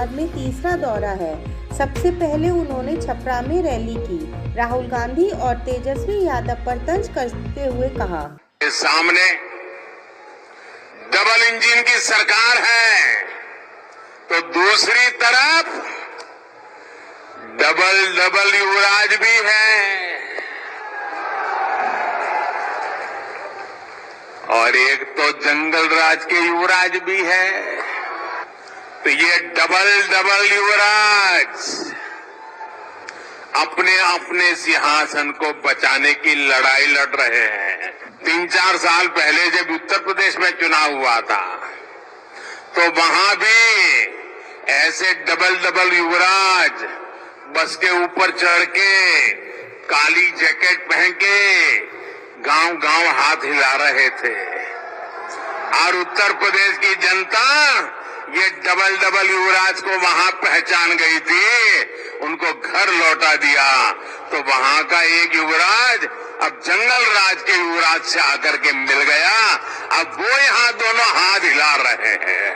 बाद में तीसरा दौरा है। सबसे पहले उन्होंने छपरा में रैली की। राहुल गांधी और तेजस्वी यादव पर तंज करते हुए कहा, सामने डबल इंजन की सरकार है तो दूसरी तरफ डबल युवराज भी है और एक तो जंगल राज के युवराज भी है। तो ये डबल युवराज अपने अपने सिंहासन को बचाने की लड़ाई लड़ रहे हैं। 3-4 साल पहले जब उत्तर प्रदेश में चुनाव हुआ था तो वहां भी ऐसे डबल युवराज बस के ऊपर चढ़ के काली जैकेट पहन के गांव हाथ हिला रहे थे और उत्तर प्रदेश की जनता ये डबल युवराज को वहां पहचान गई थी, उनको घर लौटा दिया। तो वहां का एक युवराज अब जंगल राज के युवराज से आकर के मिल गया। अब वो यहां दोनों हाथ हिला रहे हैं।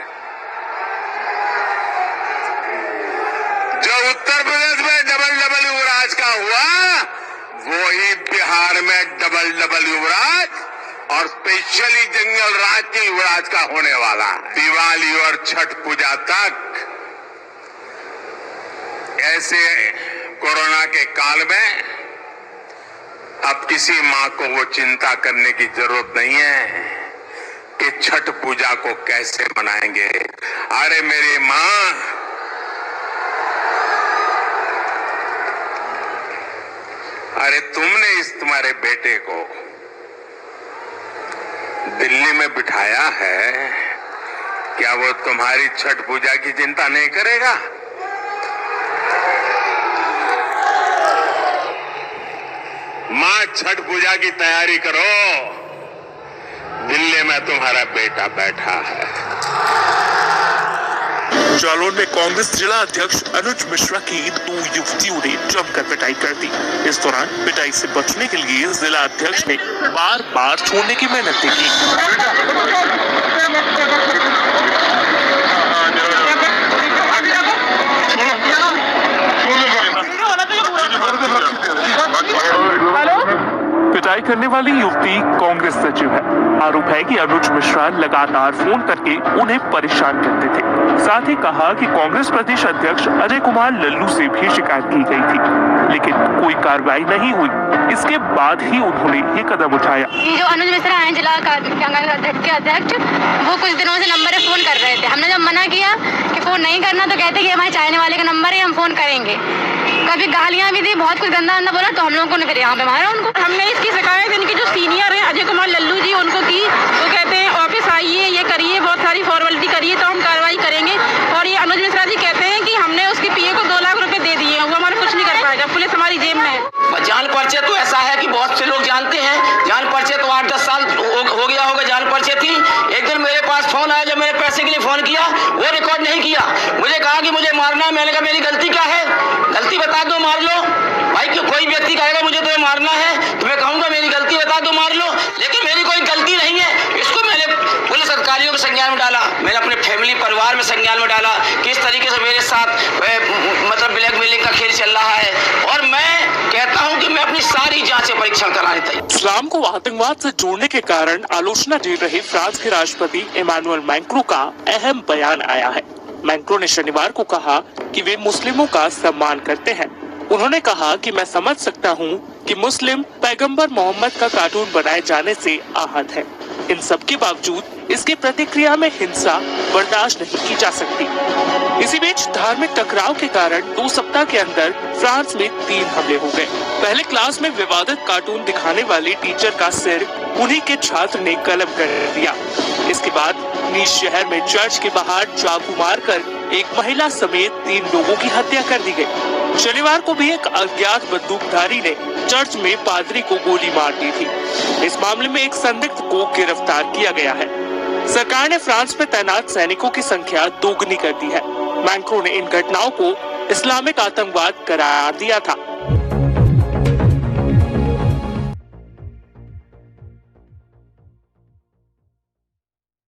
जो उत्तर प्रदेश में डबल युवराज का हुआ वो ही बिहार में डबल युवराज और स्पेशली जंगल राज के युवराज का होने वाला है। दिवाली और छठ पूजा तक ऐसे कोरोना के काल में अब किसी मां को वो चिंता करने की जरूरत नहीं है कि छठ पूजा को कैसे मनाएंगे। अरे मेरी मां, अरे तुमने तुम्हारे बेटे को दिल्ली में बिठाया है, क्या वो तुम्हारी छठ पूजा की चिंता नहीं करेगा? मां, छठ पूजा की तैयारी करो, दिल्ली में तुम्हारा बेटा बैठा है। जालौन में कांग्रेस जिला अध्यक्ष अनुज मिश्रा की 2 युवतियों ने जमकर पिटाई कर दी। इस दौरान पिटाई से बचने के लिए जिला अध्यक्ष ने बार छोड़ने की मेहनत की। पिटाई करने वाली युवती कांग्रेस सचिव है। आरोप है कि अनुज मिश्रा लगातार फोन करके उन्हें परेशान करते थे। साथ ही कहा कि कांग्रेस प्रदेश अध्यक्ष अजय कुमार लल्लू से भी शिकायत की गई थी, लेकिन कोई कार्रवाई नहीं हुई। इसके बाद ही उन्होंने ये कदम उठाया। जो अनुज मिश्रा हैं जिला के अध्यक्ष, वो कुछ दिनों से नंबर पे फोन कर रहे थे। हमने जब मना किया कि फोन नहीं करना तो कहते कि हमारे चाहने वाले का नंबर है, हम फोन करेंगे। कभी गालियां भी दी, बहुत कुछ गंदा बोला, तो हम लोगों ने फिर यहाँ पे मारा उनको। हमने इसकी शिकायत इनके जो सीनियर हैं अजय कुमार लल्लू जी, उनको की। वो कहते हैं ऑफिस आइए, ये करिए, बहुत सारी फॉर्मेलिटी करिए तो हम कार्रवाई करेंगे। और ये अनुज मिश्रा जी कहते हैं कि हमने उसकी पीए को 2 लाख रुपए दे दिए, वो हमारा कुछ नहीं कर पाएगा, पुलिस हमारी जेब में है। जान पर्चे तो ऐसा है कि बहुत से लोग जानते हैं, जान पर्चे तो 8-10 साल हो गया होगा जान पर्चे थी। एक दिन मेरे पास फोन आया, जब मैंने पैसे के लिए फोन किया वो रिकॉर्ड नहीं किया। मुझे कहा कि मुझे मारना है। मैंने कहा मेरी गलती क्या है, गलती बता दो, मार लो भाई। क्यों कोई व्यक्ति कहेगा मुझे तुम्हें मारना है तो मैं कहूंगा मेरी गलती बता दो, मार लो, लेकिन मेरी कोई गलती नहीं है। इसको मैंने पुलिस अधिकारियों के संज्ञान में डाला, मैंने अपने फैमिली परिवार में संज्ञान में डाला, किस तरीके से मेरे साथ मतलब ब्लैकमेलिंग का खेल चल रहा है। और मैं कहता हूं कि मैं अपनी सारी जांच परीक्षण कराने तैयार। इस्लाम को आतंकवाद से जोड़ने के कारण आलोचना झेल रहे फ्रांस के राष्ट्रपति इमैनुअल मैक्रों का अहम बयान आया है। मैक्रों ने शनिवार को कहा कि वे मुस्लिमों का सम्मान करते हैं। उन्होंने कहा कि मैं समझ सकता हूं कि मुस्लिम पैगंबर मोहम्मद का कार्टून बनाए जाने से आहत है। इन सब के बावजूद इसकी प्रतिक्रिया में हिंसा बर्दाश्त नहीं की जा सकती। इसी बीच धार्मिक टकराव के कारण 2 सप्ताह के अंदर फ्रांस में 3 हमले हो गए। पहले क्लास में विवादित कार्टून दिखाने वाले टीचर का सिर उन्हीं के छात्र ने कलम कर दिया। इसके बाद नीस शहर में चर्च के बाहर चाकू मारकर एक महिला समेत 3 लोगों की हत्या कर दी गई। शनिवार को भी एक अज्ञात बंदूकधारी ने चर्च में पादरी को गोली मार दी थी। इस मामले में एक संदिग्ध को गिरफ्तार किया गया है। सरकार ने फ्रांस में तैनात सैनिकों की संख्या दोगुनी कर दी है। मैक्रों ने इन घटनाओं को इस्लामिक आतंकवाद करार दिया था।